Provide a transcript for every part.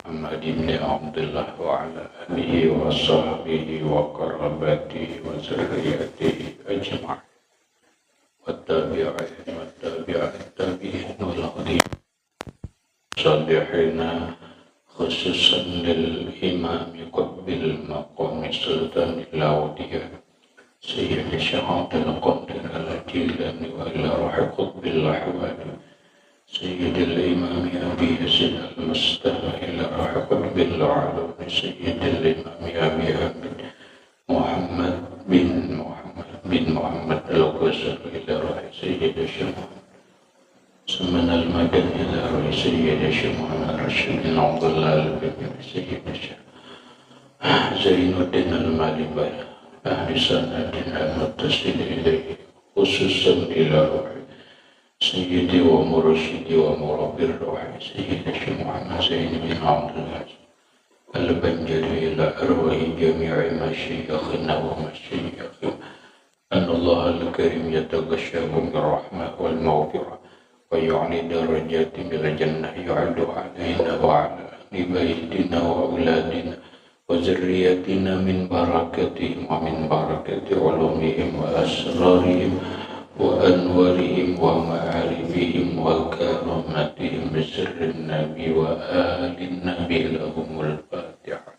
محمد بن عبد الله وعلى آله وصحبه وقرابته وذريته أجمعين والتابعين والهدي الصالحين خصوصا للإمام قطب المقام السلطان الأودية سيد الشهاب القادر الجيلاني وإلى روح قطب الأحوال سيد الإمام أبي يزيد المصطفى إلى روح قطب العالم سيد الإمام أبي حمد محمد بن محمد القصر إلى روح سيد الشمال سمن المدن إلى روح سيد الشمال رشد بن عبد الله بن سيد الشمال زين الدين المالبي أهل سنة المتصل إليه خصوصا إلى روح سيدي ومرشدي ومربي الروح سيد الشيخ محمد زين بن عبد الله البنجري إلى أرواح جميع مشايخنا ومشايخنا أن الله الكريم يتغشاهم بالرحمة والمغفرة ويعلي درجات إلى الجنة يعد علينا وعلى أهل بيتنا وأولادنا وذريتنا من بركتهم ومن بركة علومهم وأسرارهم وأنوارهم ومعارفهم وكرامتهم بسر النبي وآل النبي لهم الفاتحة.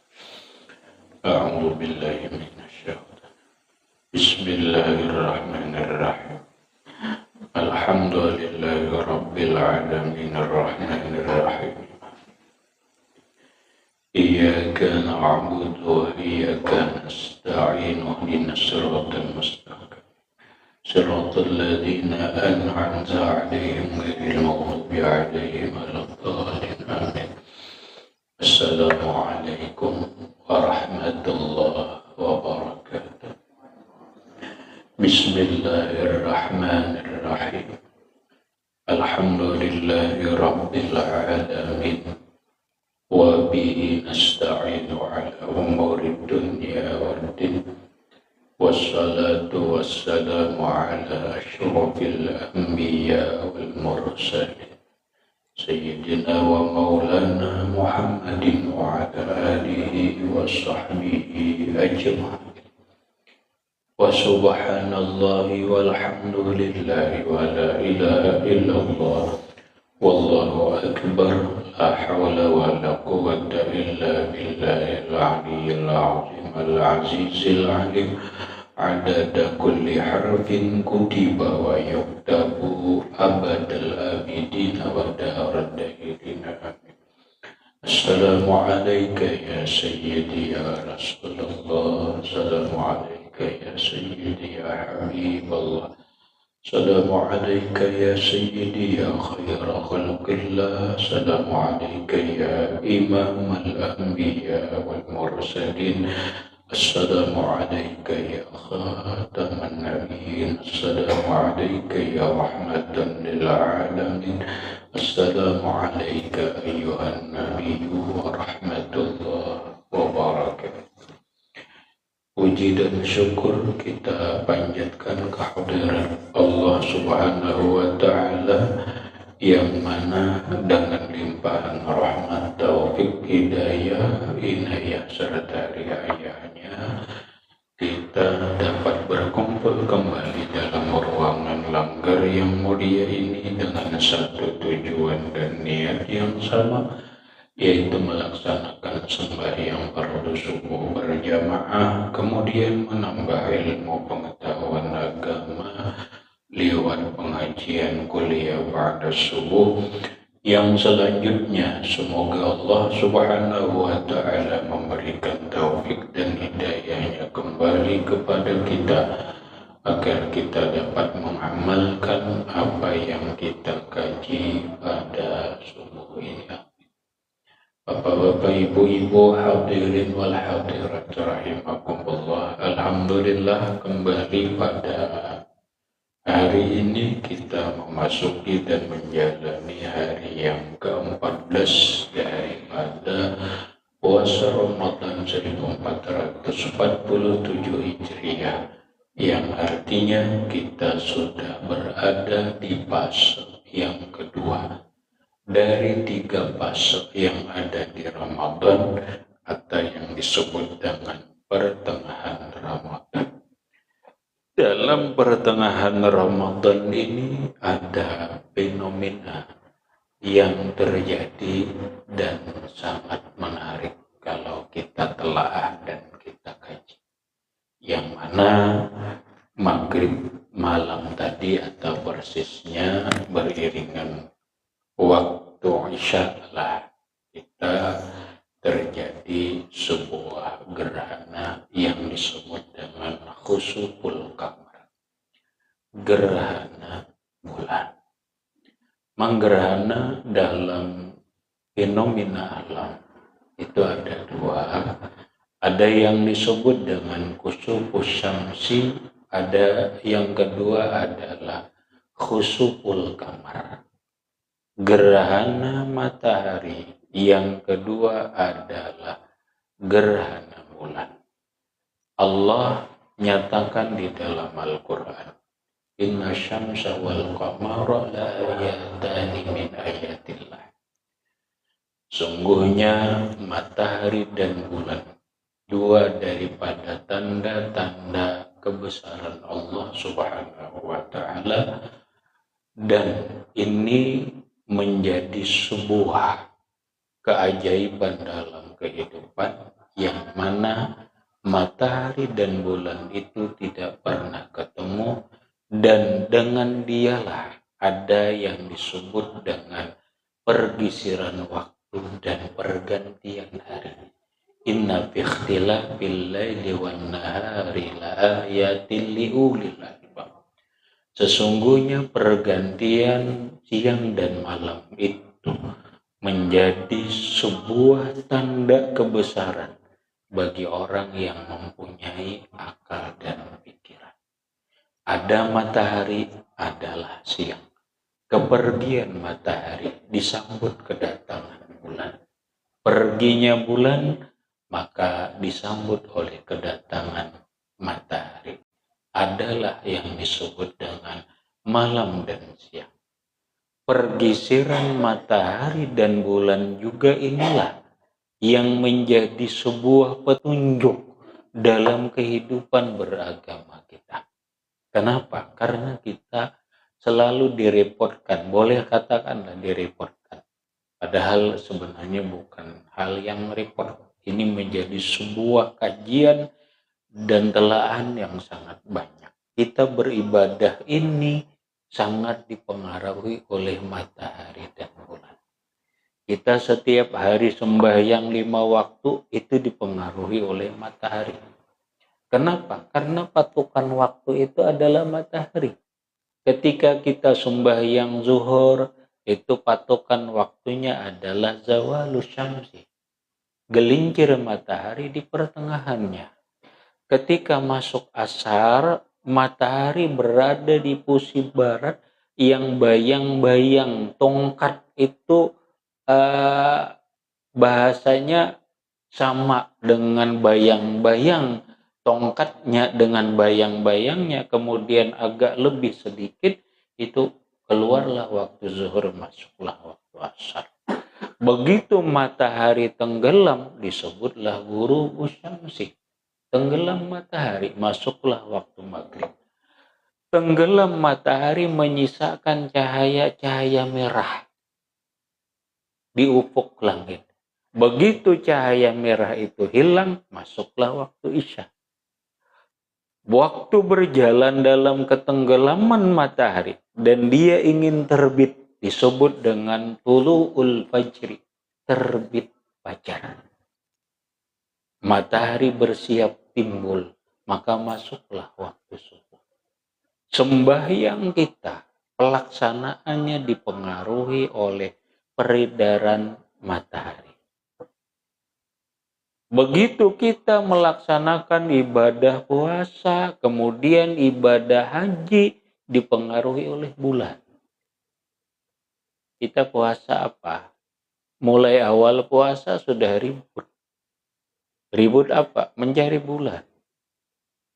أعوذ بالله من الشيطان. بسم الله الرحمن الرحيم. الحمد لله رب العالمين الرحمن الرحيم. إياك نعبد وإياك نستعين اهدنا الصراط المستقيم صراط الذين أنعمت عليهم غير المغضوب عليهم ولا الضالين آمين. السلام عليكم ورحمة الله وبركاته. بسم الله الرحمن الرحيم. الحمد لله رب العالمين وبه نستعين على أمور الدنيا والدين والصلاة والسلام على أشرف الأنبياء والمرسلين سيدنا ومولانا محمد وعلى آله وصحبه أجمعين. وسبحان الله والحمد لله ولا إله إلا الله والله أكبر لا حول ولا قوة إلا بالله العلي العظيم العزيز العليم عدد كل حرف كتب ويكتب أبد الآبدين ودار الدائرين آمين. السلام عليك يا سيدي يا رسول الله. السلام عليك يا سيدي يا حبيب الله. السلام عليك يا سيدي يا خير خلق الله. السلام عليك يا إمام الأنبياء والمرسلين. السلام عليك يا خاتم النبيين. السلام عليك يا رحمة للعالمين. السلام عليك أيها النبي ورحمة الله وبركاته. Puji dan syukur kita panjatkan kehadiran Allah Subhanahu wa Ta'ala yang mana dengan limpahan rahmat, taufik, hidayah, inayah serta riayahnya kita dapat berkumpul kembali dalam ruangan langgar yang mulia ini dengan satu tujuan dan niat yang sama, yaitu melaksanakan sembahyang fardu subuh berjamaah, kemudian menambah ilmu pengetahuan agama lewat pengajian kuliah pada subuh, yang selanjutnya semoga Allah Subhanahu wa Ta'ala memberikan taufik dan hidayahnya kembali kepada kita agar kita dapat mengamalkan apa yang kita kaji pada subuh ini. Bapak-bapak, ibu-ibu, hadirin wal hadirat rahimakumullah. Alhamdulillah, kembali pada hari ini kita memasuki dan menjalani hari yang ke-14 daripada puasa Ramadan 1447 Hijriah, yang artinya kita sudah berada di fase yang kedua dari 3 fase yang ada di Ramadan atau yang disebut dengan pertengahan Ramadan. Dalam pertengahan Ramadan ini ada fenomena yang terjadi dan sangat menarik kalau kita telaah dan kita kaji. Yang mana maghrib malam tadi atau persisnya beriringan waktu Isya lah kita terjadi sebuah gerhana yang disebut dengan khusuful qamar, gerhana bulan. Menggerhana dalam fenomena alam itu ada 2. Ada yang disebut dengan khusufus syamsi, ada yang kedua adalah khusuful qamar, gerhana matahari. Yang kedua adalah gerhana bulan. Allah nyatakan di dalam Al-Quran, inna syamsa wal qamara la ayatani min ayatillah. Sungguhnya matahari dan bulan 2 daripada tanda-tanda kebesaran Allah Subhanahu wa ta'ala, dan ini menjadi sebuah keajaiban dalam kehidupan yang mana matahari dan bulan itu tidak pernah ketemu, dan dengan dialah ada yang disebut dengan pergisiran waktu dan pergantian hari. Inna fi ikhtilafil laili wan nahari la ayatil liulil albab. Sesungguhnya pergantian siang dan malam itu menjadi sebuah tanda kebesaran bagi orang yang mempunyai akal dan pikiran. Ada matahari, adalah siang. Kepergian matahari disambut kedatangan bulan. Perginya bulan, maka disambut oleh kedatangan matahari. Adalah yang disebut dengan malam dan siang. Pergisiran matahari dan bulan juga inilah yang menjadi sebuah petunjuk dalam kehidupan beragama kita. Kenapa? Karena kita selalu direpotkan, boleh katakanlah direpotkan. Padahal sebenarnya bukan hal yang repot. Ini menjadi sebuah kajian dan telaah yang sangat banyak. Kita beribadah ini sangat dipengaruhi oleh matahari dan bulan. Kita setiap hari sembahyang 5 waktu itu dipengaruhi oleh matahari. Kenapa? Karena patokan waktu itu adalah matahari. Ketika kita sembahyang zuhur, itu patokan waktunya adalah zawalus syamsi, gelincir matahari di pertengahannya. Ketika masuk asar, matahari berada di posisi barat yang bayang-bayang. Tongkat itu bahasanya sama dengan bayang-bayang, tongkatnya dengan bayang-bayangnya, kemudian agak lebih sedikit, itu keluarlah waktu zuhur, masuklah waktu asar. Begitu matahari tenggelam, disebutlah ghurubus syamsi, tenggelam matahari, masuklah waktu maghrib. Tenggelam matahari menyisakan cahaya-cahaya merah di ufuk langit. Begitu cahaya merah itu hilang, masuklah waktu isya. Waktu berjalan dalam ketenggelaman matahari dan dia ingin terbit, disebut dengan tulu'ul fajri, terbit fajar. Matahari bersiap timbul, maka masuklah waktu subuh. Sembahyang kita, pelaksanaannya dipengaruhi oleh peredaran matahari. Begitu kita melaksanakan ibadah puasa, kemudian ibadah haji, dipengaruhi oleh bulan. Kita puasa apa? Mulai awal puasa sudah ribut. Ribut apa? Mencari bulan.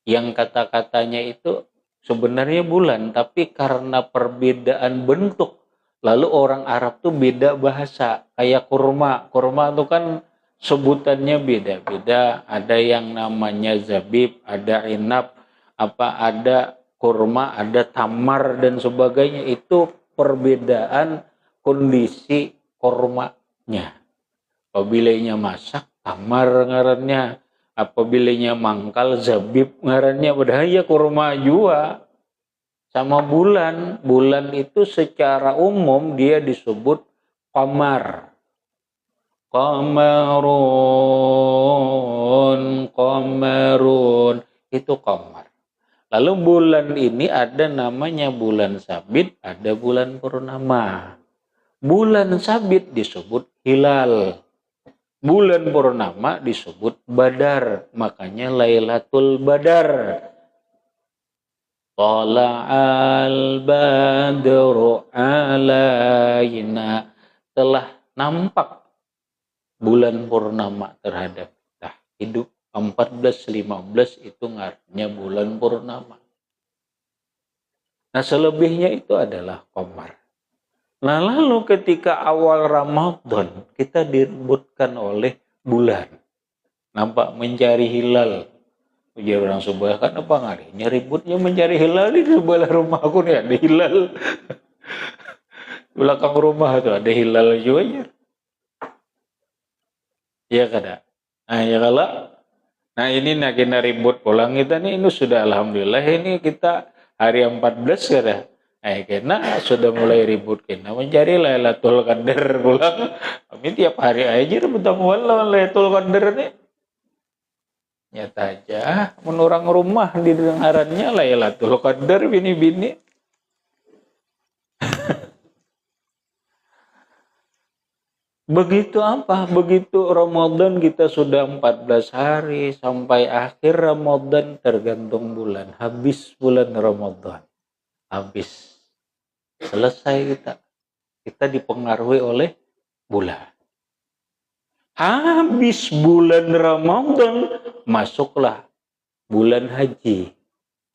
Yang kata-katanya itu sebenarnya bulan, tapi karena perbedaan bentuk Lalu orang Arab tuh beda bahasa, kayak kurma. Kurma itu kan sebutannya beda-beda. Ada yang namanya zabib, ada inab, ada kurma, ada tamar dan sebagainya. Itu perbedaan kondisi kurmanya. Apabila masak, tamar ngarannya. Apabila mangkal, zabib ngarannya. Padahal ya kurma juga. Sama bulan. Bulan itu secara umum dia disebut qamar. Qamarun. Itu qamar. Lalu bulan ini ada namanya bulan sabit, ada bulan purnama. Bulan sabit disebut hilal. Bulan purnama disebut badar. Makanya Lailatul Badar. Tala'al badru alaina. Telah nampak bulan purnama terhadap kita. Hidup 14-15 itu artinya bulan purnama. Nah, selebihnya itu adalah qamar. Nah, lalu ketika awal Ramadan kita diributkan oleh bulan. Nampak mencari hilal. Ujar orang sebelah kan apa ngarinya ributnya mencari hilal di sebelah rumahku nih ada hilal. Belakang rumah tuh ada hilal juga ya. Ya kada. Nah ya kalau nah ini kena ribut pulang kita nih ini sudah alhamdulillah ini kita hari 14 kada. Kena sudah mulai ribut kena mencari Lailatul Qadar pulang. Kami tiap hari aja bertemu Lailatul Qadar nih. Nyata aja menurang rumah di dengarannya Lailatul Qadar bini-bini. Begitu apa? Begitu Ramadan kita sudah 14 hari sampai akhir Ramadan tergantung bulan. Habis bulan Ramadan. Habis. Selesai kita. Kita dipengaruhi oleh bulan. Habis bulan Ramadan, masuklah bulan haji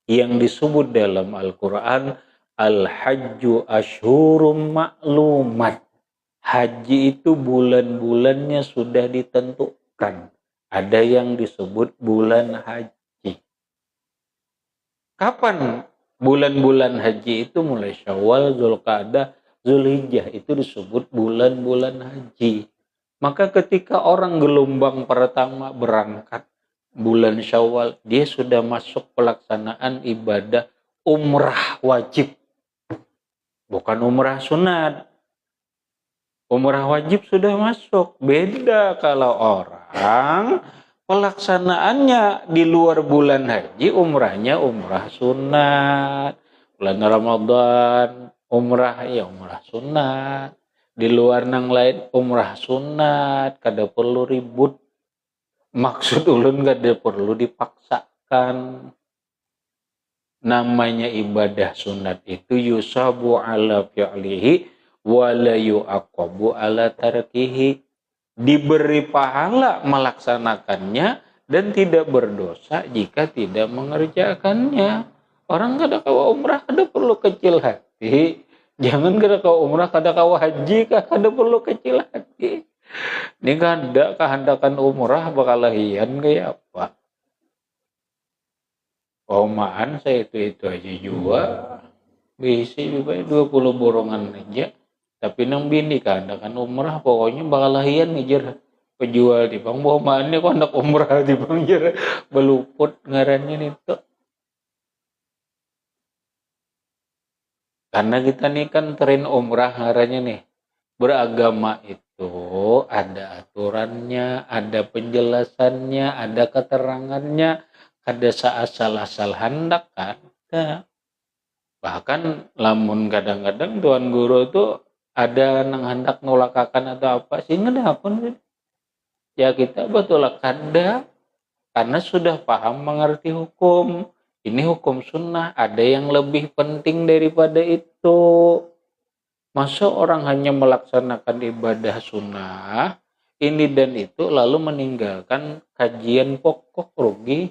yang disebut dalam Al-Quran Al-Hajju Ashhurum Ma'lumat. Haji itu bulan-bulannya sudah ditentukan. Ada yang disebut bulan haji. Kapan bulan-bulan haji itu? Mulai Syawal, Zulqa'dah, Zulhijjah. Itu disebut bulan-bulan haji. Maka ketika orang gelombang pertama berangkat bulan Syawal, dia sudah masuk pelaksanaan ibadah umrah wajib. Bukan umrah sunat. Umrah wajib sudah masuk. Beda kalau orang pelaksanaannya di luar bulan haji, umrahnya umrah sunat. Bulan Ramadan, umrah sunat. Di luar nang lain umrah sunat, kada perlu ribut. Maksud ulun kada perlu dipaksakan. Namanya ibadah sunat itu yusabu ala fi'lihi wa la yu'aqabu ala tarkihi. Diberi pahala melaksanakannya dan tidak berdosa jika tidak mengerjakannya. Orang kada kawa umrah kada perlu kecil hati. Jangan kada kau umrah, kada kau haji, kada perlu kecil hati. Ini kada kehendakan umrah bakalahian kayak apa. Omaan saya itu aja juga. Bisi lebih 20 borongan aja. Tapi nang bini kehendakan umrah pokoknya bakalahian ngejar penjual di bang. Omaannya kok hendak umrah di bang jar beluput ngarannya itu. Karena kita nih kan tren umrah ngarannya nih. Beragama itu ada aturannya, ada penjelasannya, ada keterangannya, ada asal-asal hendak kan. Bahkan lamun kadang-kadang tuan guru tuh ada nang hendak nolakakan atau apa sih ngedapun. Ya kita betul kada karena sudah paham mengerti hukum. Ini hukum sunnah, ada yang lebih penting daripada itu. Masa orang hanya melaksanakan ibadah sunnah, ini dan itu, lalu meninggalkan kajian pokok, rugi.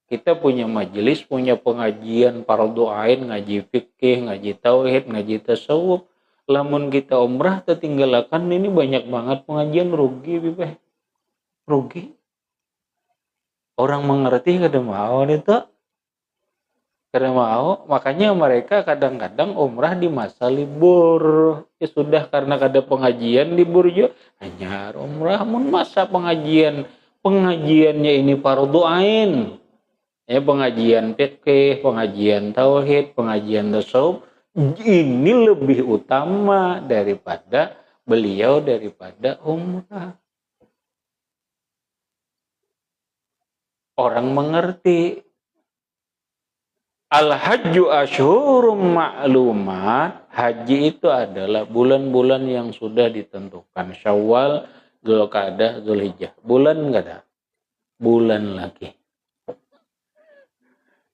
Kita punya majelis, punya pengajian fardu ain, ngaji fikih, ngaji tauhid, ngaji tasawuf. Lamun kita umrah tertinggalakan ini banyak banget pengajian, rugi bibeh. Rugi. Orang mengerti kada mau itu. Kada mau, makanya mereka kadang-kadang umrah di masa libur. Ya sudah, karena kada pengajian libur juga hanya umrah. Mun masa pengajian, pengajiannya ini fardu ain. Ya, pengajian fikih, pengajian tauhid, pengajian tasawuf ini lebih utama daripada beliau daripada umrah. Orang mengerti. Al-hajju asyhurum ma'lumat. Haji itu adalah bulan-bulan yang sudah ditentukan. Syawal, Dzulqa'dah, Dzulhijjah. Bulan enggak ada? Bulan lagi.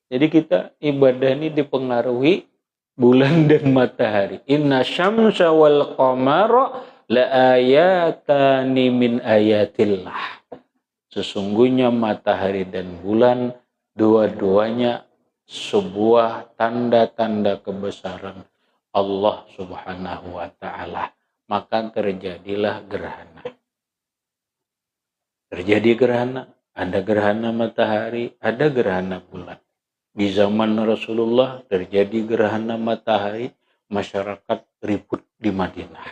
Jadi kita ibadah ini dipengaruhi bulan dan matahari. Inna syamsa wal qamara la ayatani min ayatillah. Sesungguhnya matahari dan bulan dua-duanya sebuah tanda-tanda kebesaran Allah Subhanahu wa ta'ala. Maka terjadilah gerhana. Terjadi gerhana. Ada gerhana matahari, ada gerhana bulan. Di zaman Rasulullah terjadi gerhana matahari, masyarakat ribut di Madinah.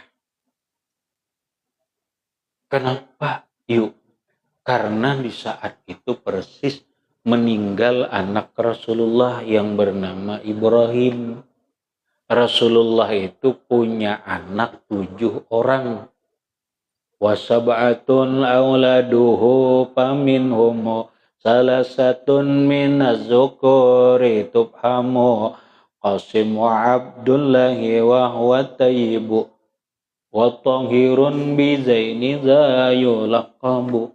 Kenapa? Yuk, karena di saat itu persis meninggal anak Rasulullah yang bernama Ibrahim. Rasulullah itu punya anak 7 orang. Wasab'atun auladuhu faminhum salasatun minaz-zukuri tubhamu Qasim wa Abdullahi wa huwa tayyibu wa tahirun bi zaini zayulaqabu.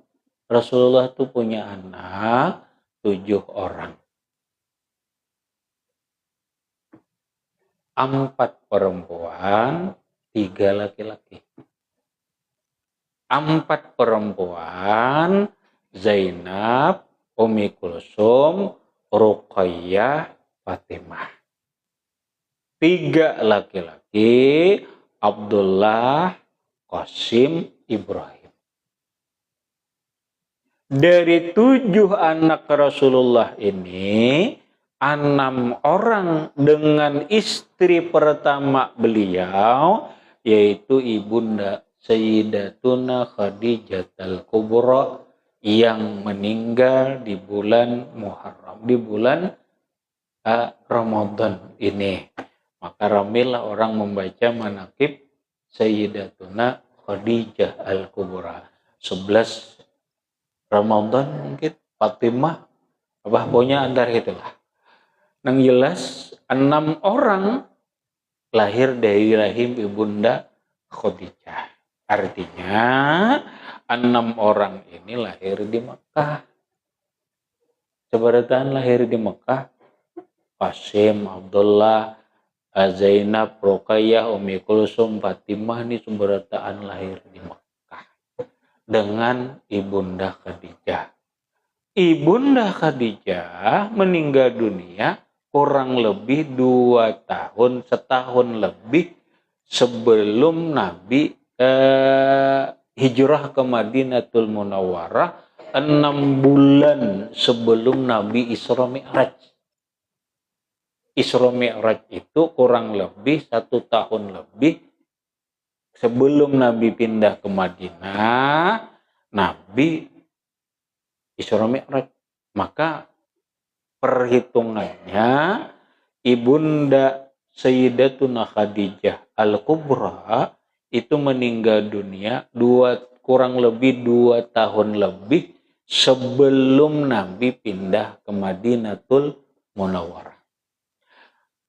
Rasulullah itu punya anak 7 orang. 4 perempuan, 3 laki-laki. 4 perempuan, Zainab, Ummi Kulsum, Ruqayyah, Fatimah. 3 laki-laki, Abdullah, Qasim, Ibrahim. Dari 7 anak Rasulullah ini, 6 orang dengan istri pertama beliau, yaitu Ibunda Sayyidatuna Khadijah Al-Kubra yang meninggal di bulan Muharram, di bulan Ramadan ini. Maka ramailah orang membaca manaqib Sayyidatuna Khadijah Al-Kubra. 11 Ramadan mungkin, Fatimah, apa pokoknya antara itulah. Yang jelas 6 orang lahir dari rahim Ibunda Khadijah. Artinya 6 orang ini lahir di Mekah. Seberatan lahir di Mekah, Qasim, Abdullah, Zainab, Ruqayyah, Ummi Kulsum, Fatimah ini seberataan lahir di Mekah dengan Ibunda Khadijah. Ibunda Khadijah meninggal dunia kurang lebih 2 tahun, setahun lebih sebelum Nabi hijrah ke Madinatul Munawwarah, 6 bulan sebelum Nabi Isra Mi'raj. Isra Mi'raj itu kurang lebih 1 tahun lebih sebelum Nabi pindah ke Madinah, Nabi Isra Mi'raj. Maka perhitungannya Ibunda Sayyidatuna Khadijah Al-Kubra itu meninggal dunia kurang lebih 2 tahun lebih sebelum Nabi pindah ke Madinatul Munawwarah.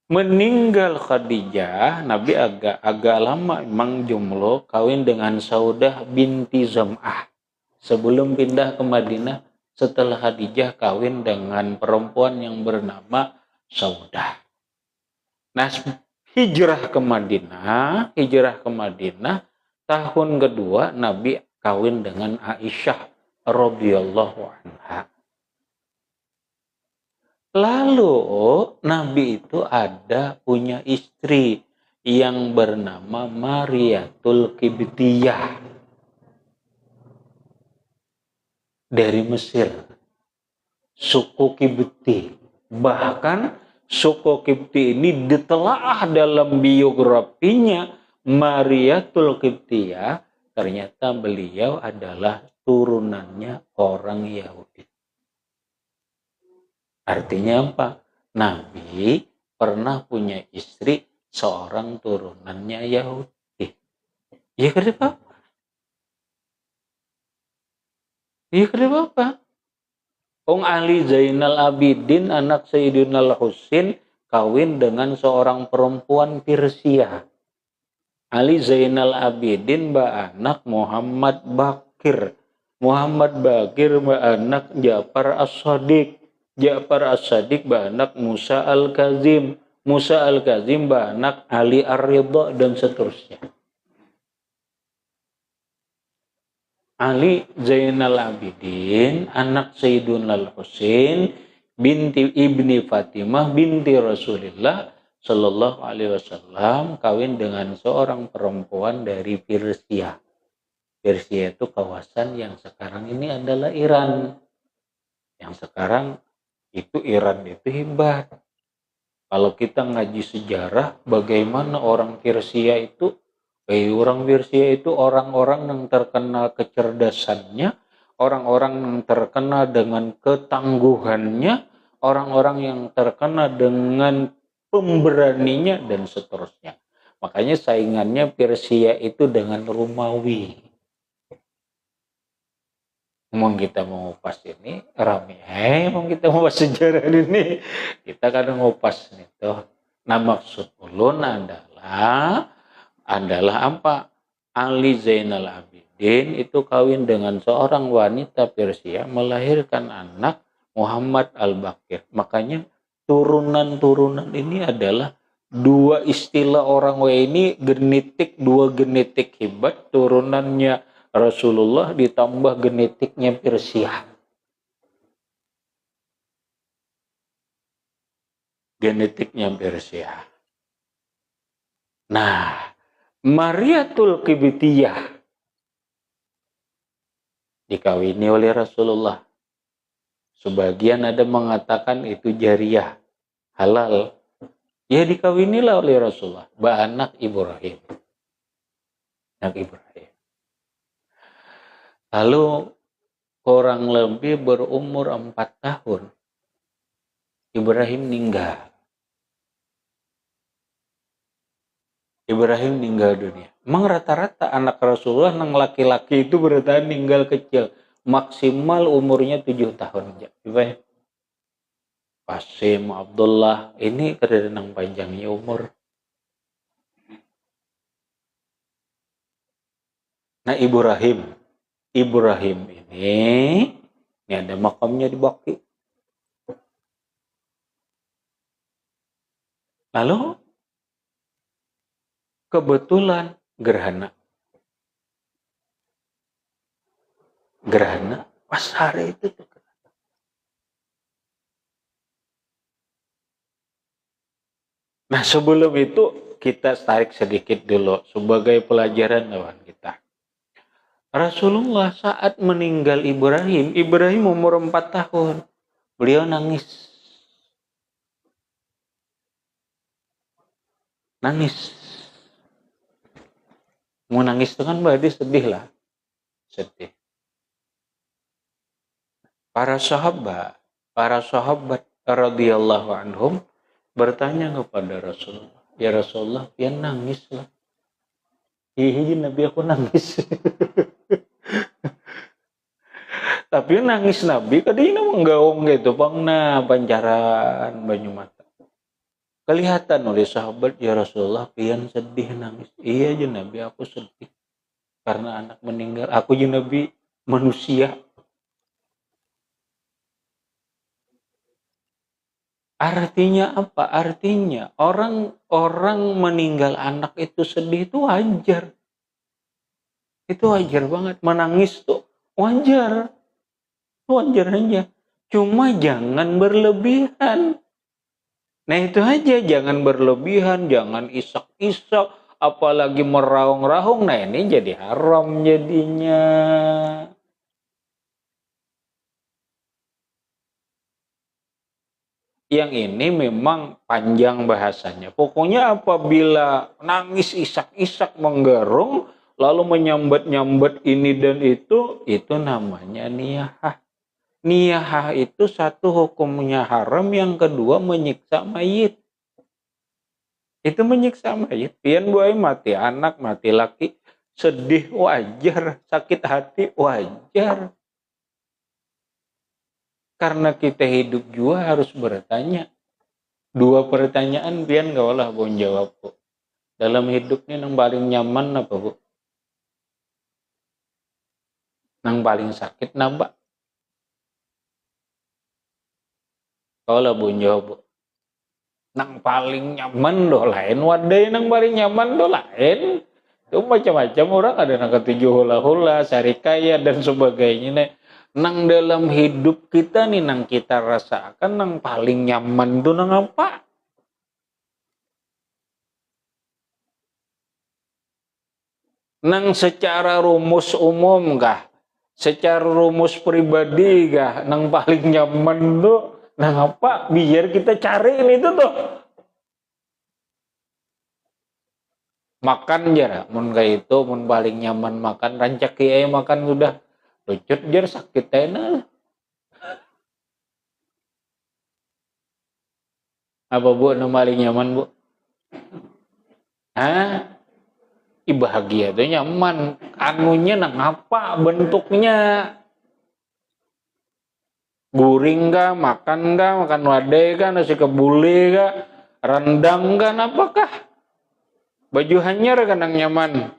Meninggal Khadijah, Nabi agak lama memang jomblo, kawin dengan Saudah binti Zam'ah. Sebelum pindah ke Madinah, setelah Khadijah kawin dengan perempuan yang bernama Saudah. Nah, hijrah ke Madinah tahun kedua Nabi kawin dengan Aisyah radhiyallahu anha. Lalu Nabi itu ada punya istri yang bernama Mariatul Qibtiyah dari Mesir, suku Qibti. Bahkan suku Qibti ini ditelaah dalam biografinya Mariatul Qibtiyah, ternyata beliau adalah turunannya orang Yahudi. Artinya apa? Nabi pernah punya istri seorang turunannya Yahudi. Ya kenapa? Ya kenapa? Ali Zainal Abidin anak Sayyidina Al-Husin kawin dengan seorang perempuan Persia. Ali Zainal Abidin anak Muhammad Bakir. Muhammad Bakir anak Ja'far As-Sadiq. Ja'far As-Sadiq anak Musa Al-Kazim. Musa Al-Kazim anak Ali Ar-Ridha dan seterusnya. Ali Zainal Abidin anak Sayyidina Al-Husin binti Ibni Fatimah binti Rasulullah Shallallahu Alaihi Wasallam kawin dengan seorang perempuan dari Persia. Persia itu kawasan yang sekarang ini adalah Iran. Yang sekarang itu Iran itu hebat. Kalau kita ngaji sejarah, bagaimana orang Persia itu, orang Persia itu orang-orang yang terkenal kecerdasannya, orang-orang yang terkenal dengan ketangguhannya, orang-orang yang terkenal dengan pemberaninya dan seterusnya. Makanya saingannya Persia itu dengan Romawi. Emang kita mau ngupas ini rame, emang kita mau bahas sejarah ini, kita kadang ngupas itu. Nah maksud ulun adalah apa? Ali Zainal Abidin itu kawin dengan seorang wanita Persia, melahirkan anak Muhammad Al-Bakir. Makanya turunan-turunan ini adalah dua istilah orang ini genetik, dua genetik hebat, turunannya Rasulullah ditambah genetiknya Persia. Genetiknya Persia. Nah, Mariatul Qibtiyah dikawini oleh Rasulullah. Sebagian ada mengatakan itu jariyah, halal. Ya dikawinilah oleh Rasulullah, anak Ibrahim. Anak Ibrahim. Lalu kurang lebih berumur 4 tahun Ibrahim meninggal. Ibrahim meninggal dunia. Memang rata-rata anak Rasulullah yang laki-laki itu bertahan meninggal kecil. Maksimal umurnya 7 tahun aja. Qasim, Abdullah, ini kerenang panjangnya umur. Nah Ibrahim ini ada makamnya di Baqi. Lalu kebetulan gerhana pas hari itu tuh. Nah sebelum itu kita tarik sedikit dulu sebagai pelajaran lawan kita. Rasulullah saat meninggal Ibrahim umur 4 tahun. Beliau nangis. Mau nangis itu kan berarti sedih lah. Sedih. Para sahabat radhiyallahu anhum bertanya kepada Rasulullah, ya Rasulullah, dia nangis lah. Hihi Nabi aku nangis. Tapi nangis Nabi kadang menggaung gitu pangna pancaran banyu mata. Kelihatan oleh sahabat, ya Rasulullah pian sedih nangis. Iya aja Nabi aku sedih karena anak meninggal. Aku aja Nabi manusia. Artinya apa? Artinya orang meninggal anak itu sedih itu wajar. Itu wajar banget. Menangis tuh wajar. Wajar aja. Cuma jangan berlebihan. Nah itu aja, jangan berlebihan, jangan isak-isak, apalagi meraung-raung. Nah ini jadi haram jadinya. Yang ini memang panjang bahasanya. Pokoknya apabila nangis isak-isak menggerung, lalu menyambat-nyambat ini dan itu namanya niyahah. Niyahah itu satu hukumnya haram, yang kedua menyiksa mayit. Itu menyiksa mayit. Pian buai mati anak, mati laki, sedih wajar, sakit hati wajar. Karena kita hidup juga harus bertanya. Dua pertanyaan pian gak olah bon jawab, Bu. Dalam hidup ini yang paling nyaman apa, Bu? Yang paling sakit napa? Kalau bon jawab, Bu. Nang paling nyaman doh lain, wadai nang paling nyaman doh lain. Itu macam-macam orang, ada nang ketujuh hula-hula, sarikaya dan sebagainya. Nih. Nang dalam hidup kita nih, nang kita rasakan nang paling nyaman tuh nang apa? Nang secara rumus umum kah? Secara rumus pribadi kah? Nang paling nyaman tuh nang apa? Biar kita cari ini tuh. Makan jar, mun kayak itu, mun paling nyaman makan, rancak kiai makan sudah lucut jar sakit tena. Apa Bu, nu paling nyaman Bu? Hah? Bahagia tuh nyaman. Anunya nang apa bentuknya? Guring kah, makan wadai kah, nasi kebuli kah, rendang kah, apakah? Baju hanyar kan nang nyaman.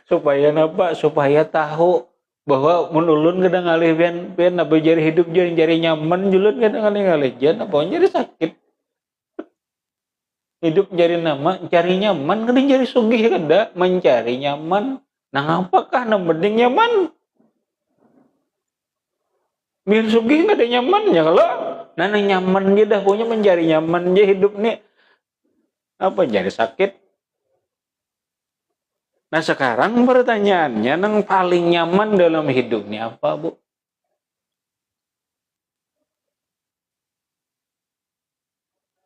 Supaya apa? Supaya tahu bahwa menulun kadang ngalih pian apa jari hidup jari nyaman julun kadang ngalih jan apa jari sakit. Hidup jari nama, cari nyaman, kadang jari sugih kada mencari nyaman. Nah, apakah nang penting nyaman? Biar sugih nggak ada nyamannya kalau nah nyaman dia dah punya mencari nyaman dia hidup nih apa jadi sakit. Nah sekarang pertanyaannya yang paling nyaman dalam hidup nih apa Bu?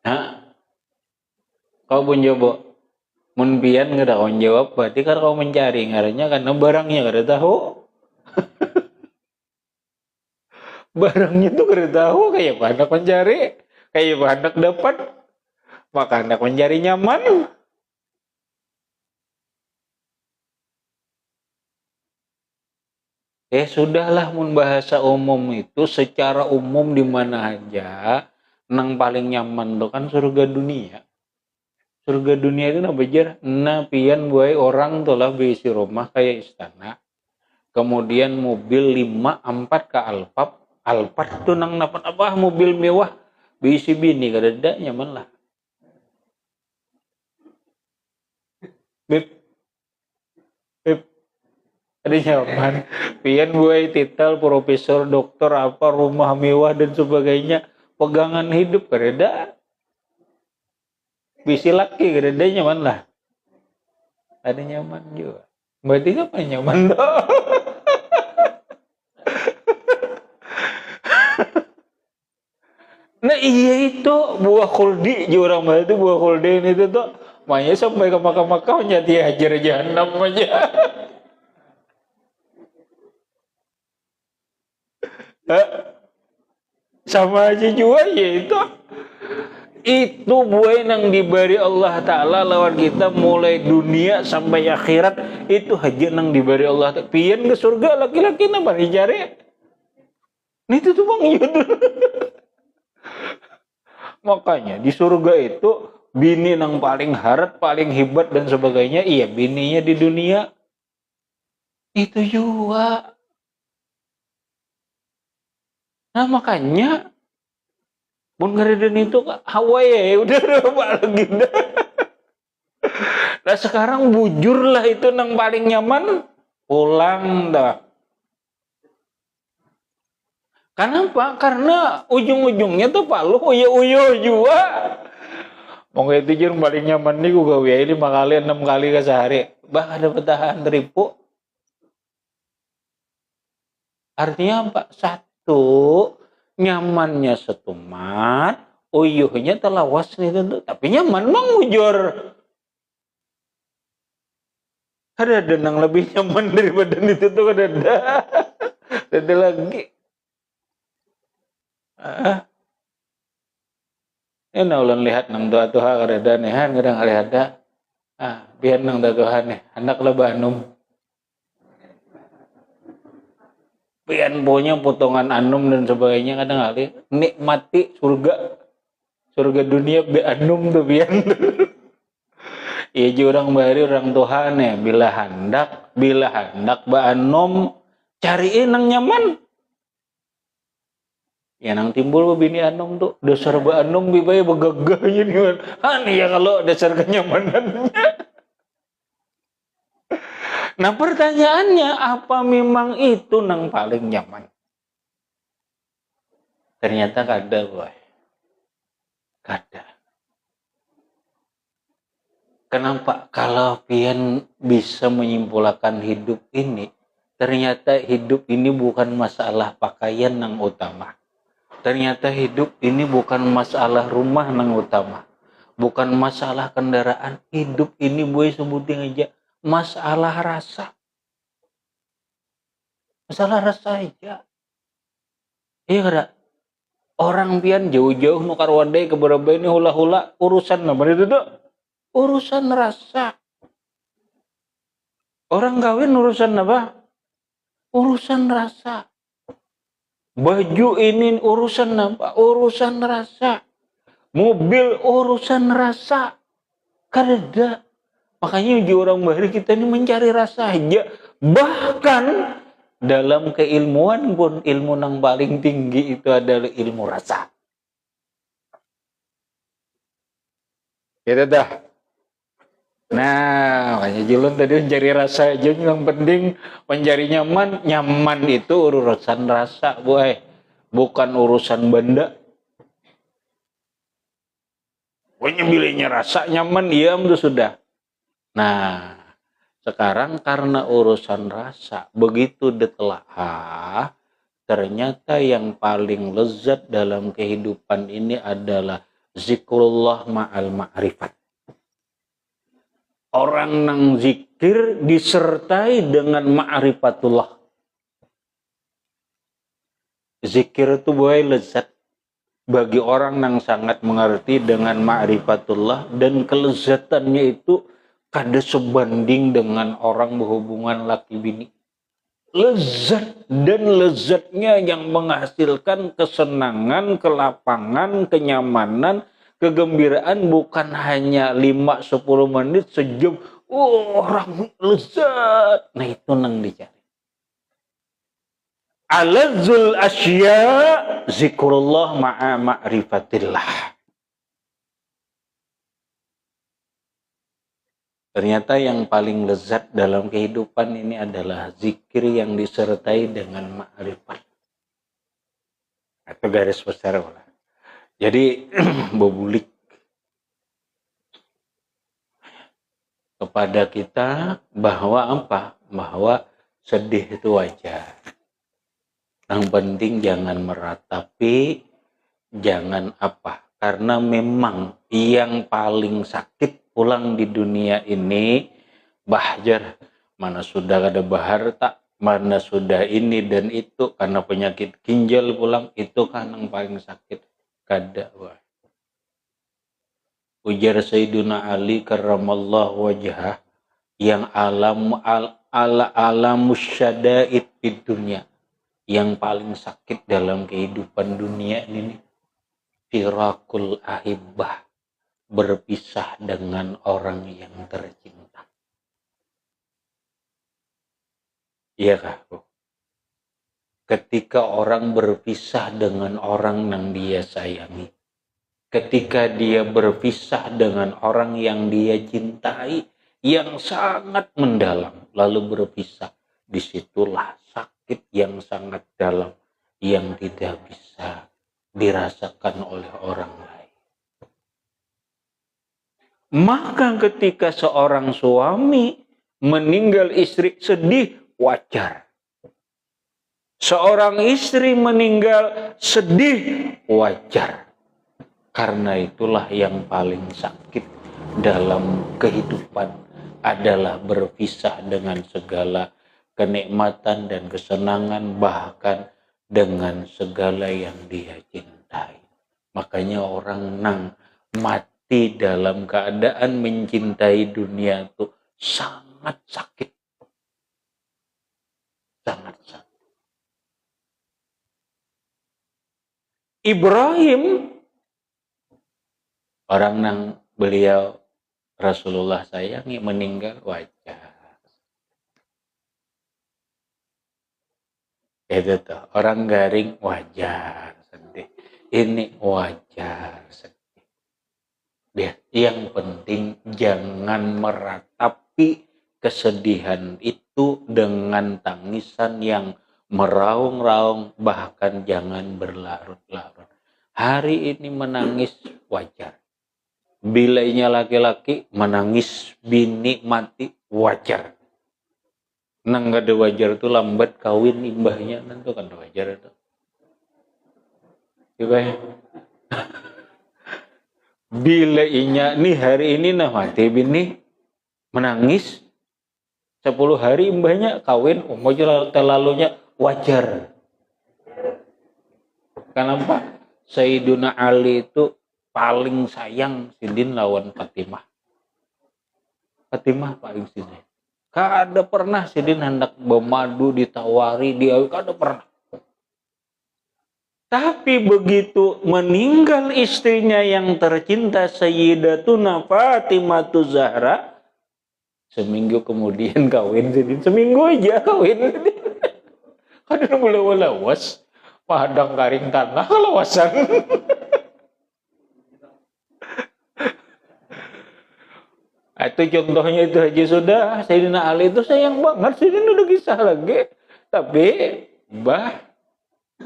Nah, kau pun jawab, mun pian nggak ada jawab, berarti kan kau mencari ngarannya karena barangnya nggak ada tahu. Barangnya tuh nggak ada tahu, kayak anak mencari, kayak anak dapat, maka anak mencari nyaman. Sudahlah mun bahasa umum itu secara umum di mana aja nang paling nyaman tuh kan surga dunia. Surga dunia itu apa jar? Nah pian buai orang tuh lah berisi rumah kayak istana. Kemudian mobil 5 4 ke Alphard. Alphard tuh nang dapat apa mobil mewah berisi bini kada nyaman lah. Beb, beb, ada nyaman. Pian buai titel profesor, dokter apa rumah mewah dan sebagainya. Pegangan hidup kada. Bisi laki kada nyaman lah. Ada nyaman juga. Berarti apa nyaman tuh? Nah iya itu buah kuldi orang Bali itu buah kuldi ini tuh makanya sampai ke Makkah nyati hajar jahanam aja. Sama aja juga ya itu buah yang diberi Allah Ta'ala lawan kita mulai dunia sampai akhirat itu haji yang diberi Allah Ta'ala. Pian ke surga laki-laki nama dicari itu tuh bang yudul. Makanya di surga itu bini yang paling harat, paling hebat dan sebagainya. Iya bininya di dunia itu juga. Nah makanya Mun ngaredeun itu hawa ya udah balik gitu. Nah sekarang bujur lah itu nang paling nyaman pulang dah. Kenapa? Karena ujung-ujungnya tuh palu uyo-uyo juga. Mau itu jeung paling nyaman nih gue gawe 5 kali 6 kali ke sehari. Bah ada petahan teripu. Artinya apa? Satu, nyamannya setumat, uyuhnya telawas nih tentu. Tapi nyaman mang ujur. Ada yang lebih nyaman daripada itu tuh ada. Ada lagi. Ini ulang lihat nang doa tuha kada nehan kadang lihat dah. Biar nang doa tuha nih anak lebah anum. Biar punya potongan anum dan sebagainya kadang kali nikmati surga dunia be anum tuh biar. Iya orang bari orang Tuhan ya bila hendak ba anum cariin nang nyaman. Ya nang timbul bini anom tuh dasar ba anom bibaya begagahnya nih kan ya kalau dasar kenyamanannya. Nah pertanyaannya apa memang itu nang paling nyaman? Ternyata kada boy. Kada. Kenapa? Kalau pian bisa menyimpulkan hidup ini, ternyata hidup ini bukan masalah pakaian nang utama. Ternyata hidup ini bukan masalah rumah nang utama. Bukan masalah kendaraan. Hidup ini boy sebutin aja masalah rasa. Masalah rasa aja. Iya kada? Orang pian jauh-jauh nukar wadai ke berapa ini hula-hula urusan apa itu tuh? Urusan rasa. Orang kawin urusan apa? Urusan rasa. Baju ini urusan apa? Urusan rasa. Mobil urusan rasa. Kada. Makanya uji orang bahari kita ini mencari rasa aja. Bahkan dalam keilmuan pun ilmu yang paling tinggi itu adalah ilmu rasa. Gitu dah. Nah, makanya Julun tadi mencari rasa aja yang penting mencari nyaman. Nyaman itu urusan rasa, boy. Bukan urusan benda. Pokoknya bilihnya rasa nyaman, iya itu sudah. Nah, sekarang karena urusan rasa begitu ditelaah, ternyata yang paling lezat dalam kehidupan ini adalah zikrullah ma'al ma'rifat. Orang nang zikir disertai dengan ma'rifatullah. Zikir itu boleh lezat bagi orang yang sangat mengerti dengan ma'rifatullah dan kelezatannya itu kada sebanding dengan orang berhubungan laki bini. Lezat dan lezatnya yang menghasilkan kesenangan, kelapangan, kenyamanan, kegembiraan bukan hanya 5-10 menit sejam. Orang lezat. Nah itu nang dicari. Alazzul asya zikrullah ma'a ma'rifatillah. Ternyata yang paling lezat dalam kehidupan ini adalah zikir yang disertai dengan ma'rifat. Itu garis besar. Jadi bebulik kepada kita bahwa apa? Bahwa sedih itu wajar. Yang penting jangan meratapi, jangan apa. Karena memang yang paling sakit pulang di dunia ini bahjar, mana sudah ada baharta, mana sudah ini dan itu karena penyakit ginjal pulang itu kan yang paling sakit kada wah. Ujar Sayyiduna Ali karramallahu wajhah yang alamus syada'id di dunia yang paling sakit dalam kehidupan dunia ini firakul ahibbah, berpisah dengan orang yang tercinta. Iya kah, Bu? Ketika orang berpisah dengan orang yang dia sayangi, ketika dia berpisah dengan orang yang dia cintai yang sangat mendalam, lalu berpisah, disitulah sakit yang sangat dalam yang tidak bisa dirasakan oleh orang lain. Maka ketika seorang suami meninggal istri, sedih, wajar. Seorang istri meninggal, sedih, wajar. Karena itulah yang paling sakit dalam kehidupan adalah berpisah dengan segala kenikmatan dan kesenangan, bahkan dengan segala yang dia cintai. Makanya orang mati dalam keadaan mencintai dunia itu sangat sakit. Sangat sakit. Ibrahim, orang nang beliau Rasulullah sayangi, meninggal, wajar. Itu tuh, orang garing wajar sedih. Ini wajar sedih. Yang penting jangan meratapi kesedihan itu dengan tangisan yang meraung-raung, bahkan jangan berlarut-larut. Hari ini menangis wajar. Bilainya laki-laki menangis bini mati wajar. Nang gak ada wajar itu lambat kawin imbahnya, nanti kan wajar itu. Coba ya. Bilainya nih hari ini nah mati bini menangis 10 hari imbahnya kawin, umur terlalunya wajar. Kenapa? Sayyiduna Ali itu paling sayang Sidin lawan Fatimah. Fatimah paling sayang. Kada pernah Sidin hendak bermadu ditawari dia, kada pernah. Tapi begitu meninggal istrinya yang tercinta Sayyidatuna Fatimah Zahra, seminggu kemudian kawin Sidin. Seminggu aja kawin. Kada nunggu lawas. Padang garing tanah lawasan. Itu contohnya itu aja sudah. Sayyidina Ali itu sayang banget. Sayyidina udah kisah lagi. Tapi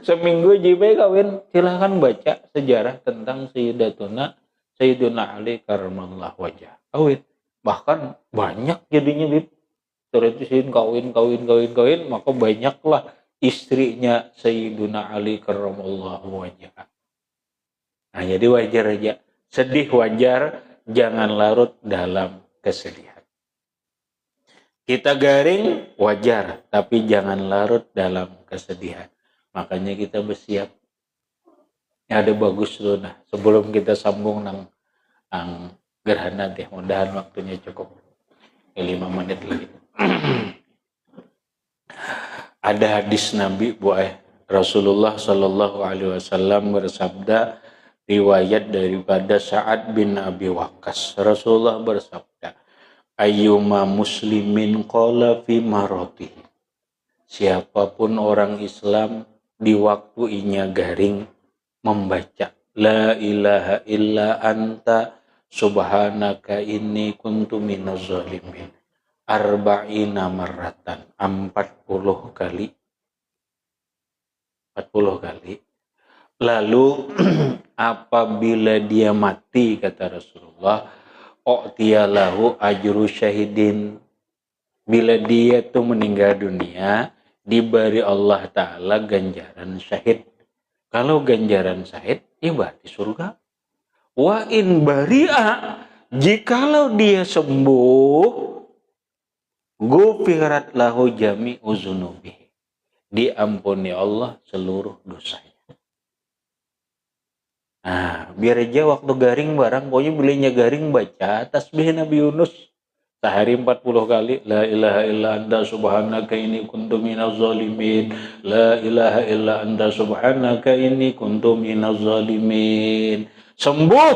seminggu jibai kawin. Silahkan baca sejarah tentang Sayyidina Ali karramallahu wajhah. Kawin. Bahkan banyak jadinya bib. Terusin kawin. Maka banyaklah istrinya Sayyidina Ali karramallahu wajhah. Nah jadi wajar aja. Sedih wajar. Jangan larut dalam kesedihan. Kita garing wajar, tapi jangan larut dalam kesedihan. Makanya kita bersiap. Ada bagus loh. Nah, sebelum kita sambung nang gerhana deh, mudahan waktunya cukup. 5 menit lagi. Ada hadis Nabi Rasulullah Shallallahu Alaihi Wasallam bersabda, riwayat daripada Sa'ad bin Abi Waqqas. Rasulullah bersabda, ayyuma muslimin qala fi marati. Siapapun orang Islam di waktu inya garing membaca la ilaha illa anta subhanaka inni kuntu minaz zalimin arba'ina marratan, 40 kali. Lalu apabila dia mati, kata Rasulullah, u'tiyalahu ajru syahidin. Bila dia tuh meninggal dunia, diberi Allah Ta'ala ganjaran syahid. Kalau ganjaran syahid, ya berarti surga. Wa in bari'a, jikalau dia sembuh, gufirat lahu jami'u zunubihi. Diampuni Allah seluruh dosanya. Nah, biar aja waktu garing barang, pokoknya belinya garing baca tasbih Nabi Yunus sehari 40 kali. La ilaha illa anta subhanaka inni kuntu minaz zalimin. La ilaha illa anta subhanaka inni kuntu minaz zalimin. Sembuh,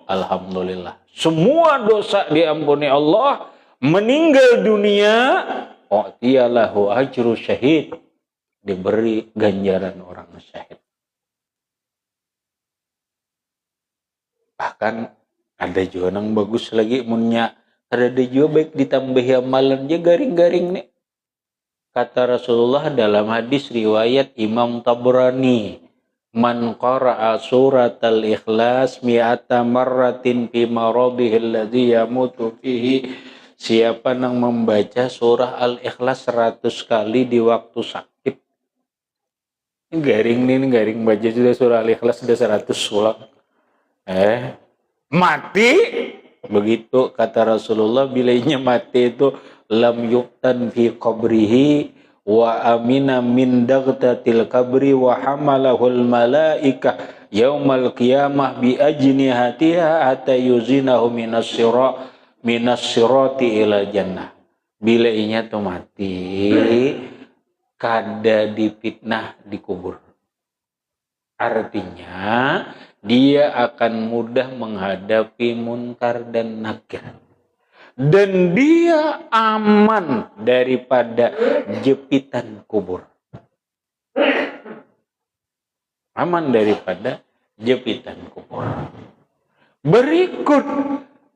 alhamdulillah. Semua dosa diampuni Allah. Meninggal dunia, u'tiyalahu ajru syahid. Diberi ganjaran orang syahid. Bahkan ada juga yang bagus lagi munnya, ada juga baik ditambah amalan aja garing-garing nih. Kata Rasulullah dalam hadis riwayat Imam Tabrani, man qara'a suratal ikhlas mi'ata marratin fi maradhihi alladhi yamutu fihi, siapa yang membaca surah al-ikhlas 100 kali di waktu sakit. Garing nih, garing baca sudah surah al-ikhlas sudah 100 ulang. Mati. Begitu kata Rasulullah, bilainya mati itu lam yuktan fi qabrihi wa amina min dagtatil qabri wa hamalahul malaika yaumal qiyamah bi ajnihatiha hatta yuzinahu minas sirati ila jannah. Bilainya tuh mati kada dipitnah dikubur. Artinya dia akan mudah menghadapi munkar dan nakir. Dan dia aman daripada jepitan kubur. Aman daripada jepitan kubur. Berikut,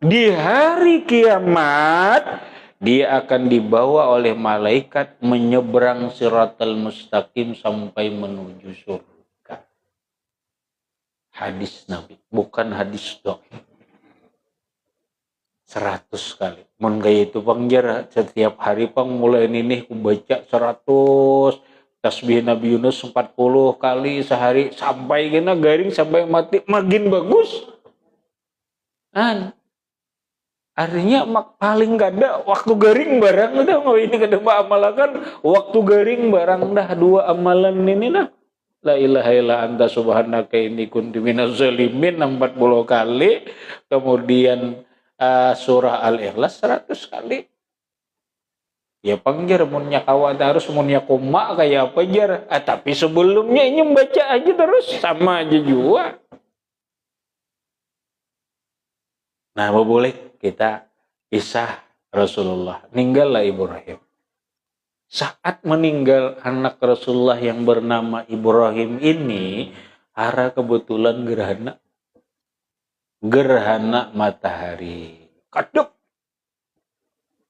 di hari kiamat, dia akan dibawa oleh malaikat menyeberang siratal mustaqim sampai menuju surga. Hadis Nabi, bukan hadis doa. 100 kali. Mun gaya itu pangjara setiap hari pang mulai ini ku baca 100 tasbih Nabi Yunus 40 kali sehari sampai kena garing sampai mati makin bagus. Artinya paling gak ada waktu garing barang udah mau ini kada amalakan waktu garing barang dah dua amalan ini lah. La ilaha illa anta subhanaka inni kuntu minaz zalimin 40 kali. Kemudian surah Al-Ikhlas 100 kali. Ya pangjar munnya kawan harus munnya koma kayak apa jar. Tapi sebelumnya ini membaca aja terus sama aja juga. Nah, boleh kita kisah Rasulullah. Ninggallah Ibrahim. Saat meninggal anak Rasulullah yang bernama Ibrahim ini, ara kebetulan gerhana matahari. Kaduk.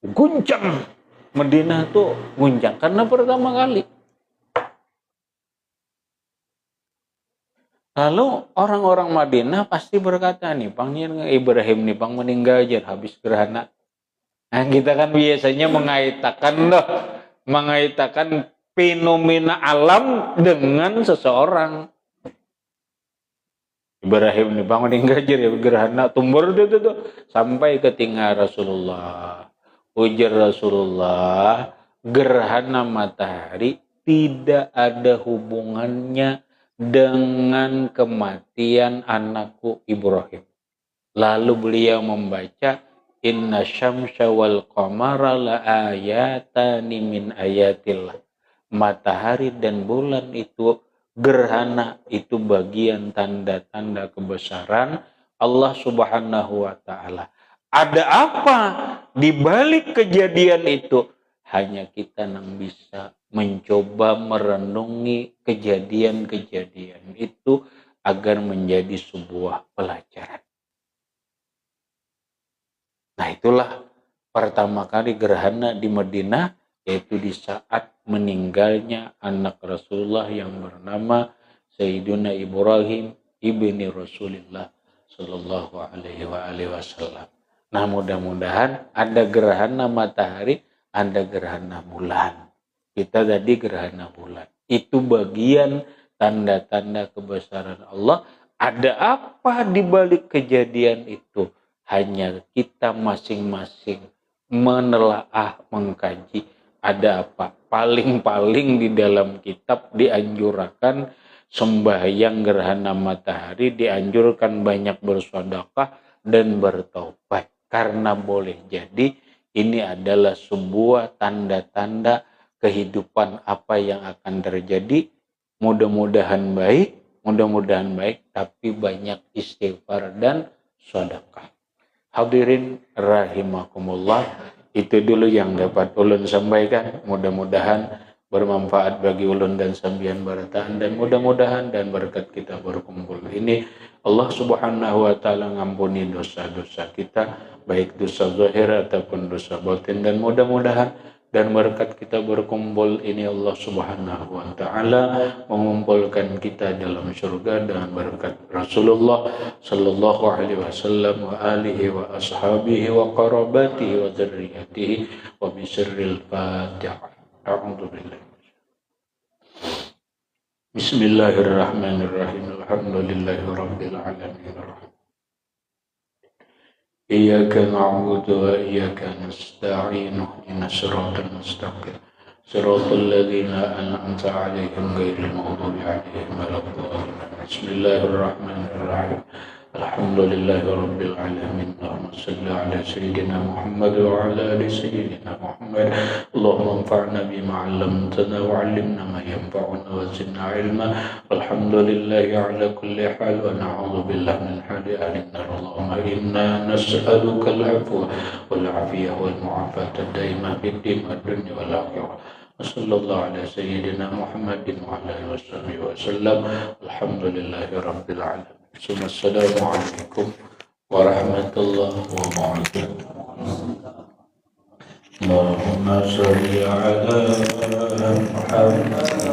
Guncang. Madinah tuh guncang karena pertama kali. Lalu orang-orang Madinah pasti berkata nih, panggil Ibrahim nih, pang meninggal aja habis gerhana. Nah, kita kan biasanya mengaitakan fenomena alam dengan seseorang. Ibrahim nih bang meninggal aja ya gerhana tumbur tuh sampai ketinggal Rasulullah. Ujar Rasulullah, gerhana matahari tidak ada hubungannya dengan kematian anakku Ibrahim. Lalu beliau membaca inna syamsa wal qamara la ayatani min ayatillah. Matahari dan bulan itu gerhana itu bagian tanda-tanda kebesaran Allah Subhanahu wa taala. Ada apa di balik kejadian itu? Hanya kita yang bisa mencoba merenungi kejadian-kejadian itu agar menjadi sebuah pelajaran. Nah, itulah pertama kali gerhana di Madinah, yaitu di saat meninggalnya anak Rasulullah yang bernama Sayyiduna Ibrahim ibni Rasulullah sallallahu alaihi wasallam. Nah, mudah-mudahan ada gerhana matahari, ada gerhana bulan. Kita tadi gerhana bulan. Itu bagian tanda-tanda kebesaran Allah. Ada apa di balik kejadian itu? Hanya kita masing-masing menelaah, mengkaji ada apa. Paling-paling di dalam kitab dianjurkan sembahyang gerhana matahari, dianjurkan banyak bersedekah dan bertaubat. Karena boleh jadi ini adalah sebuah tanda-tanda kehidupan apa yang akan terjadi. Mudah-mudahan baik, tapi banyak istighfar dan sedekah. Hadirin rahimakumullah, itu dulu yang dapat ulun sampaikan. Mudah-mudahan bermanfaat bagi ulun dan sambian barataan, dan mudah-mudahan dan berkat kita berkumpul ini Allah Subhanahu wa taala ngampuni dosa-dosa kita, baik dosa zahir ataupun dosa batin, dan mudah-mudahan dan berkat kita berkumpul ini Allah Subhanahu wa taala mengumpulkan kita dalam surga dengan berkat Rasulullah sallallahu alaihi wasallam wa alihi wa ashabihi wa qarabatihi wa dzurriyyatihi wa bisirril Fatihah. A'udzu billahi. Bismillahirrahmanirrahim. Alhamdulillahi rabbil alamin. Iyyaka na'budu wa iyyaka nasta'in. Ihdinas siratal mustaqim. Siratal ladzina an'amta 'alaihim ghairil maghdubi 'alaihim waladdallin. Bismillahirrahmanirrahim. Alhamdulillahi rabbil alamin. Allahumma shalli ala sayyidina Muhammad wa ala ali sayyidina Muhammad. Allahumma anfa'na bima 'allamtana wa 'allimna ma yanfa'una wa zidna 'ilma. Alhamdulillahi ala kulli hal wa na'udzu billahi min hali ahli an-nar. Allahumma inna nas'aluka al-'afwa wal 'afiyah wal mu'afata ad-daima fid din wad dunya wal akhirah. Wassallallahu ala sayyidina Muhammadin wa ala alihi wasallam. Alhamdulillahi rabbil alamin. Assalamualaikum warahmatullahi wabarakatuh. Allahumma shalli ala Muhammad